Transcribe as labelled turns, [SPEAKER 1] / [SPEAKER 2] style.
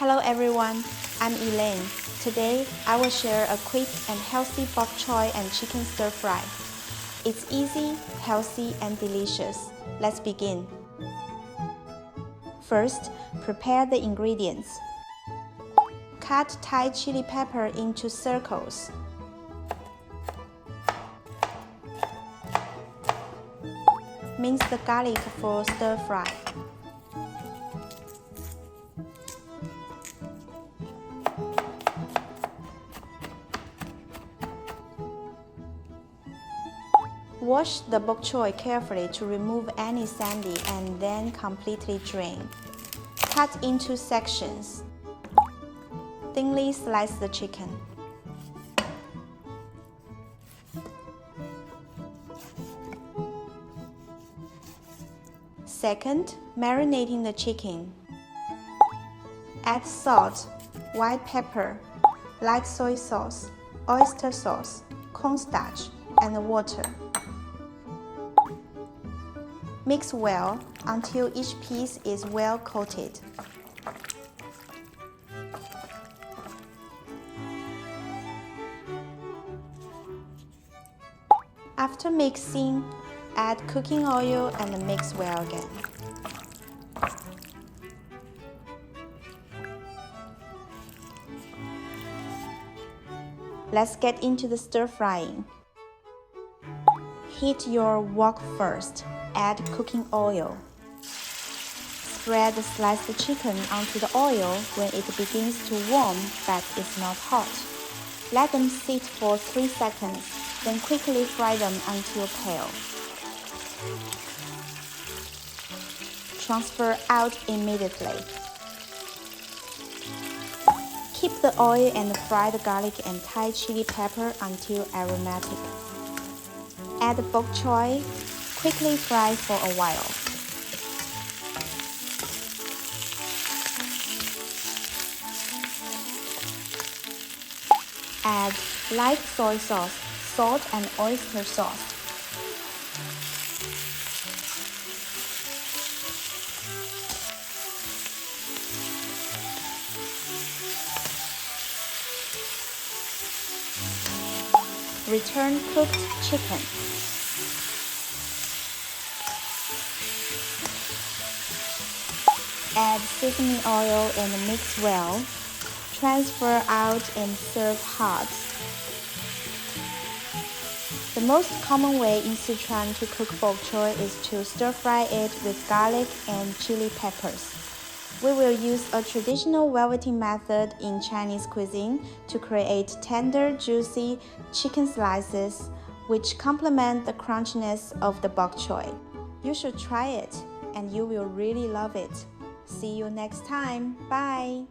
[SPEAKER 1] Hello everyone, I'm Elaine. Today, I will share a quick and healthy bok choy and chicken stir fry. It's easy, healthy, and delicious. Let's begin. First, prepare the ingredients. Cut Thai chili pepper into circles. Mince the garlic for stir fry. Wash the bok choy carefully to remove any sandy and then completely drain. Cut into sections. Thinly slice the chicken. Second, marinating the chicken. Add salt, white pepper, light soy sauce, oyster sauce, cornstarch, and water. Mix well until each piece is well coated. After mixing, add cooking oil and mix well again. Let's get into the stir frying. Heat your wok first. Add cooking oil. Spread the sliced chicken onto the oil when it begins to warm but is not hot. Let them sit for 3 seconds, then quickly fry them until pale. Transfer out immediately. Keep the oil and fry the garlic and Thai chili pepper until aromatic. Add the bok choy. Quickly fry for a while. Add light soy sauce, salt, and oyster sauce. Return cooked chicken. Add sesame oil and mix well. Transfer out and serve hot. The most common way in Sichuan to cook bok choy is to stir-fry it with garlic and chili peppers. We will use a traditional velveting method in Chinese cuisine to create tender, juicy chicken slices, which complement the crunchiness of the bok choy. You should try it, and you will really love it. See you next time. Bye!